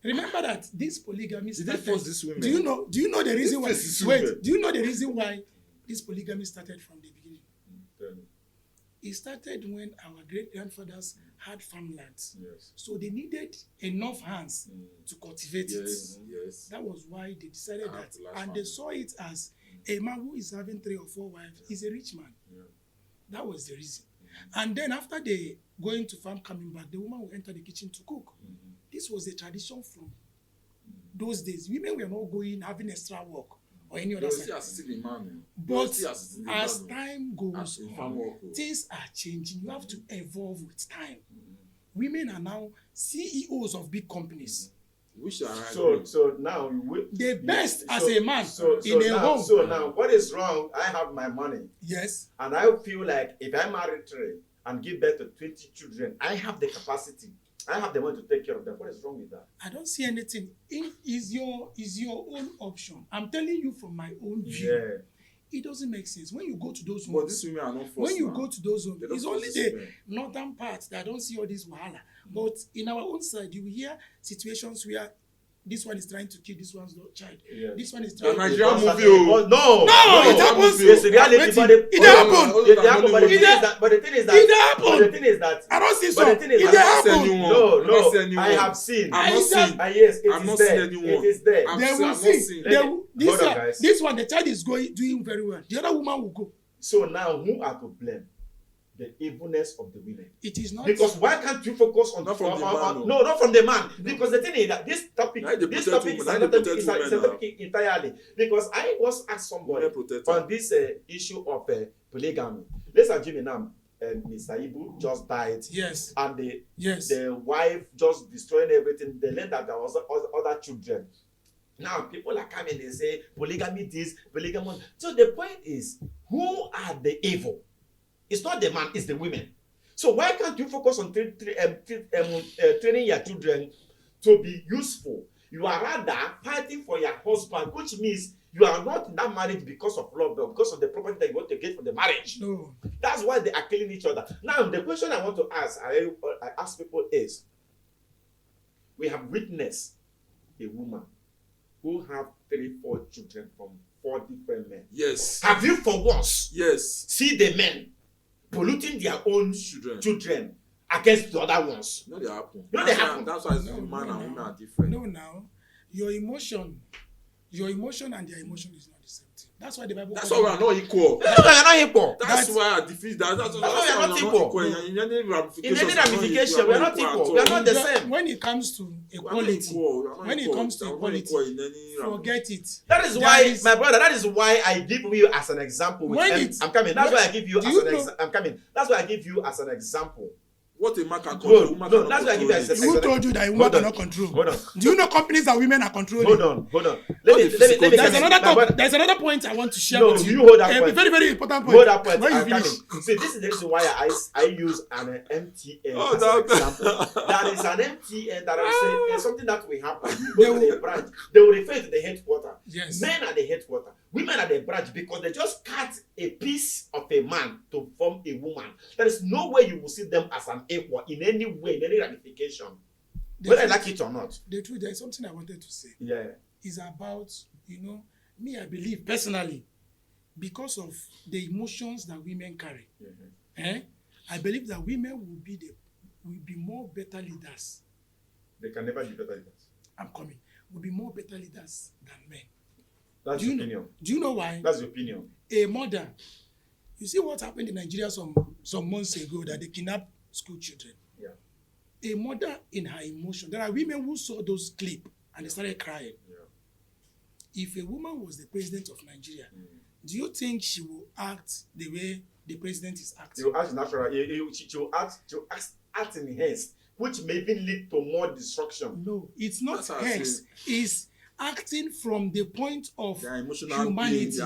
Remember that this polygamy Did they started. force this woman? Do you know the reason why? This woman. Wait, do you know the reason why this polygamy started from the beginning? It started when our great grandfathers had farmlands. Yes. So they needed enough hands to cultivate it. Yes. That was why they decided that. And family. they saw it as a man who is having 3 or 4 wives is a rich man. Yeah. That was the reason. And then after they going to farm, coming back, the woman will enter the kitchen to cook. This was a tradition from those days. Women were not going, having extra work or any other side. But as time goes on, things are changing. You have to evolve with time. Women are now CEOs of big companies. So now the best as a man in a home. So now, what is wrong? I have my money. Yes. And I feel like if I marry 3 and give birth to 20 children, I have the capacity. I have the money to take care of them. What is wrong with that? I don't see anything. Is your own option. I'm telling you from my own view. Yeah. It doesn't make sense. When you go to those But homes, these women are not forced. when you go to those homes, They don't it's force only this the women. northern part that don't see all this wahala. But in our own side, you will hear situations where this one is trying to kill this one's child. Yeah. This one is The trying Nigerian to... movie. No, it happens. It's reality. Wait, But it happened. But the thing is that. It happened. The thing is that. I don't see But so. the thing is, It I don't see happened. No, I have seen. I'm not seeing. Yes, I'm not seeing anyone. It is there. I'm They will not see. seeing. Hold on, guys. This one, the child is doing very well. The other woman will go. So now, who are to blame? The evilness of the women. It is not. Because why can't you focus on Not from the man, no, not from the man. Because the thing is that this topic is another topic entirely. Because I was asked somebody on this issue of polygamy. Let's assume now Mr. Ibu just died. Yes. And Yes. the wife just destroying everything. They learned that there was other children. Now people are coming, they say polygamy this, polygamy. So the point is, who are the evil? It's not the man, it's the women. So why can't you focus on training your children to be useful? You are rather fighting for your husband, which means you are not in that marriage because of love, but because of the property that you want to get from the marriage. No. That's why they are killing each other. Now, the question I want to ask, I ask people is, we have witnessed a woman who have 3-4 children from 4 different men. Yes. Have you for once see the men polluting their own children against the other ones? No, they happen. That's why man and women are different. No, now your emotion and their emotion is not the same thing. That's why the Bible. That's why we are not equal. That's why we are not equal. That's why I defeat that. That's why we are not equal. In any ramification, we are not equal. We are not the same. When it comes to equality, forget it. That is why, my brother. That is why I give you as an example. I'm coming. That's why I give you as an example. I'm coming. That's why I give you as an example. What a man can control, no, that's why I give you as an example. Who told you that a woman cannot control? Hold on. Do you know companies that women are controlling? Hold on. Let me. There's another point I want to share with you. You hold that point. A very, very important point. Hold that point. When you finish. See, this is the reason why I use an MTN as an example. That is an MTN that I say is something that will happen. You go to the branch. They will refer to the headquarters. Yes. Men are the headquarters. Women are the branch because they just cut a piece of a man to form a woman. There is no way you will see them as an equal in any way, in any ramification. Whether I like it or not. The truth, there is something I wanted to say. Yeah. Is about, me, I believe personally, because of the emotions that women carry, I believe that women will be more better leaders. They can never be better leaders. I'm coming. Will be more better leaders than men. That's your opinion. Do you know why? That's your opinion. A mother, you see what happened in Nigeria some months ago that they kidnapped school children. Yeah. A mother in her emotion. There are women who saw those clips and they started crying. Yeah. If a woman was the president of Nigeria, do you think she will act the way the president is acting? She will act natural. She will act in haste, which may even lead to more destruction. No, it's not haste. It's acting from the point of humanity.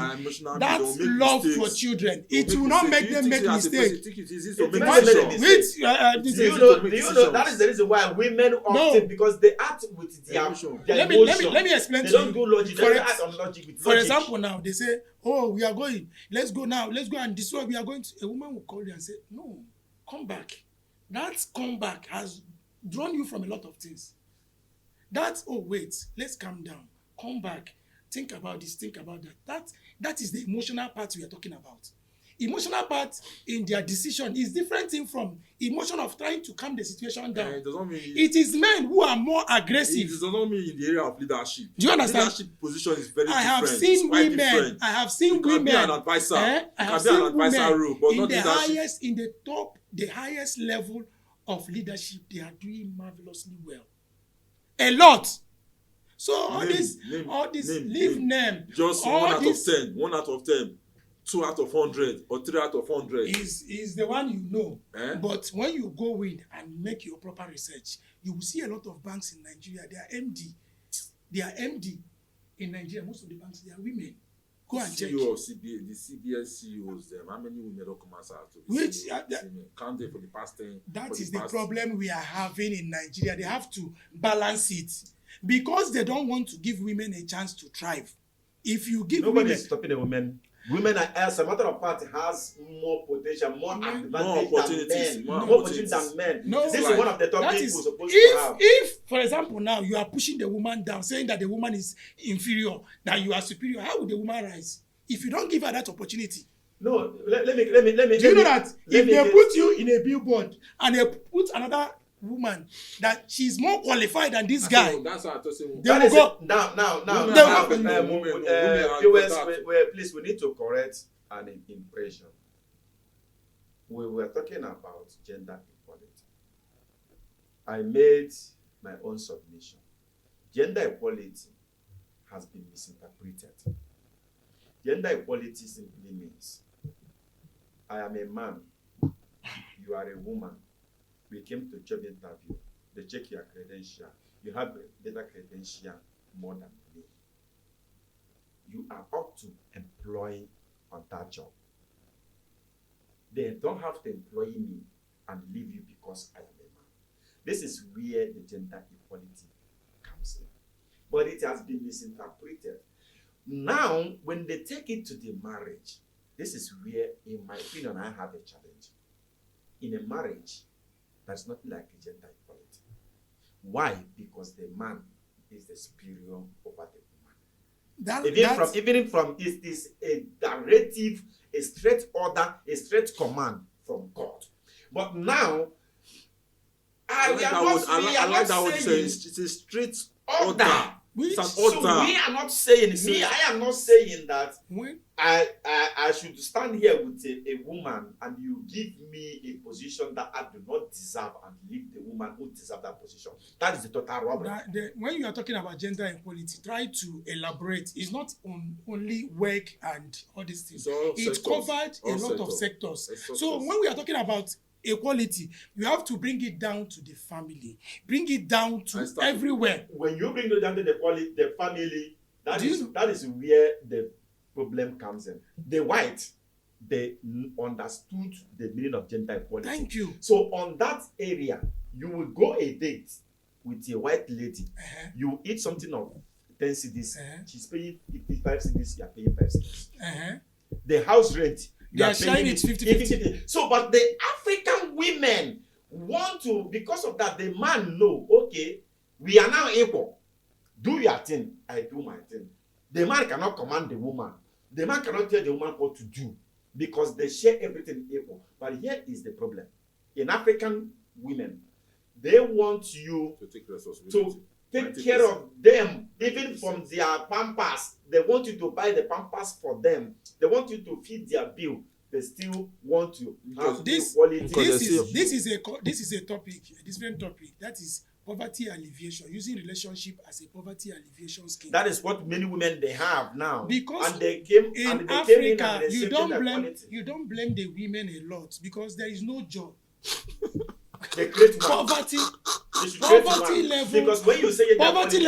That's love for children. It will not make them make mistakes. Do you know that is the reason why women often because they act with their emotion. Let me explain they to you. They don't do logic. They don't act on logic with For example, now they say, "Oh, we are going. Let's go now. Let's go and destroy. We are going to." A woman will call you and say, "No, come back. That comeback has drawn you from a lot of things. That, oh wait, let's calm down. Come back. Think about this, think about that. That is the emotional part we are talking about. Emotional part in their decision is different thing from emotion of trying to calm the situation down. It does not mean it is men who are more aggressive. It does not mean in the area of leadership. Do you understand? Leadership position is very I have different. seen women. Different. I have seen you can women. Be an advisor. I have be an seen advisor women role, but in not the leadership. highest, in the top, the highest level of leadership. They are doing marvelously well. A lot. So all this, leave name. Just all 1 out this, of 10. 1 out of 10. 2 out of 100 or 3 out of 100 is the one you know. But when you go in and make your proper research, you will see a lot of banks in Nigeria. They are MD in Nigeria. Most of the banks, they are women. Go and check. CEO of CBS, the CBS CEOs, how many women don't come out to which count them for the past 10? That is the problem we are having in Nigeria. They have to balance it because they don't want to give women a chance to thrive. If you give nobody women, is stopping the women. Women are, as a matter of fact, has more potential, more advantage than men. More opportunity than men. No, this is one of the topics we're supposed to have. If, for example, now you are pushing the woman down, saying that the woman is inferior, that you are superior, how would the woman rise? If you don't give her that opportunity. No, let me. Do you know that if they put you in a billboard and they put another woman that she's more qualified than this guy, that's what I told you. They will go. Viewers, please, we need to correct an impression. We were talking about gender equality. I made my own submission. Gender equality has been misinterpreted. Gender equality simply means I am a man, you are a woman. We came to job interview. They check your credential. You have a better credential more than me. You are up to employing on that job. They don't have to employ me and leave you because I am a man. This is where the gender equality comes in. But it has been misinterpreted. Now, when they take it to the marriage, this is where, in my opinion, I have a challenge. In a marriage, there's nothing like a gender equality. Why? Because the man is the superior over the woman. Even from it is a directive, a straight order, a straight command from God. But now, I like that word. It's a straight order. So we are not saying, I am not saying that I should stand here with a woman and you give me a position that I do not deserve and leave the woman who deserves that position. That is the total robbery. When you are talking about gender equality, try to elaborate. It's not only work and all these things. It covered a lot of sectors. So when we are talking about equality, you have to bring it down to the family, bring it down to everywhere. When you bring it down to the family, that is where the problem comes in. The white, they understood the meaning of gender equality. Thank you. So on that area, you will go a date with a white lady. You eat something of 10 cedis. She's paying 55 cedis. You are paying 5 cedis. The house rent, they are sharing it 50-50. So, but the African women want to, because of that, the man know, okay, we are now equal. Do your thing, I do my thing. The man cannot command the woman. The man cannot tell the woman what to do because they share everything equal. But here is the problem. In African women, they want you to take responsibility. To take care of them, even from their pampers. They want you to buy the pampers for them. They want you to feed their bill. They still want to have equality. This is a topic, a different topic. That is poverty alleviation, using relationship as a poverty alleviation scheme. That is what many women they have now. Because and they came in Africa, you don't blame the women a lot because there is no job. They create poverty level. Because when you say poverty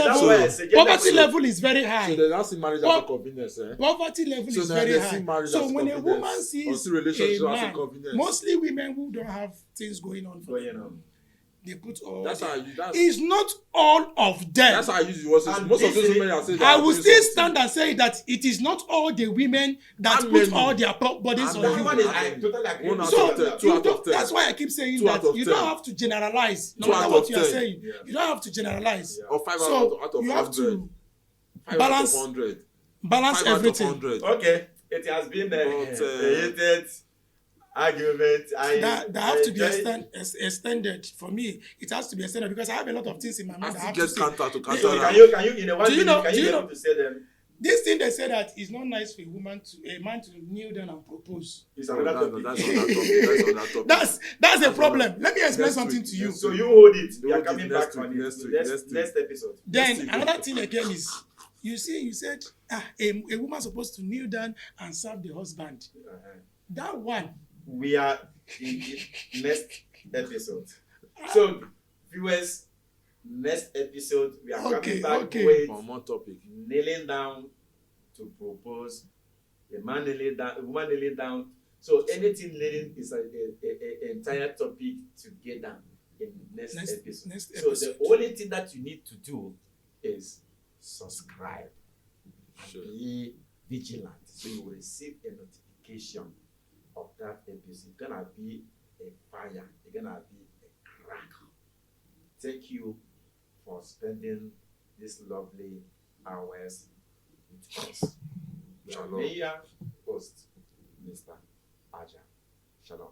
level is very high. So they don't see marriage as a convenience. Poverty level is very high. So when a woman sees a man, mostly women who don't have things going on for them, they put all. That's how It's not all of them. That's how I use it. And Most of those women are saying that I will still stand and say that it is not all the women that put all their bodies on That you. one is, I totally agree. One with out you So of 10, on that. two out of 10. that's why I keep saying 2 out that of you 10. don't have to generalize. No 2 matter out what of you are 10. saying, Yeah. you don't have to generalize. Yeah. Or 5 So out of you 100. have to 5 balance- out of 100. balance 5 out of everything. 100. Okay, it has been a heated argument. That have to be enjoyed- extended for me. It has to be extended because I have a lot of things in my I mind. I still have get to say. counter to counter. So that. can you in a 1 Do you minute know- can do you you be know- able to say them? This thing they say that it's not nice for a man to kneel down and propose. It's No, another no, topic. that's on that topic. That's on that topic. That's a problem. Let me explain Next something week, to you. next So week. you hold it. We are Hold it coming next back on week, it. next week, Next next episode. Then Next week. another thing again is you said a woman supposed to kneel down and serve the husband. That one. We are in next episode. So viewers, next episode we are coming back with One more topic. kneeling down to propose. A man kneeling down, a woman kneeling down. So anything kneeling is a entire topic together in next episode. So the only thing that you need to do is subscribe and be vigilant, so you will receive a notification of that episode. It's gonna be a fire. It's gonna be a crack. Thank you for spending these lovely hours with us. Your mayor host, Mr. Ajah. Shalom.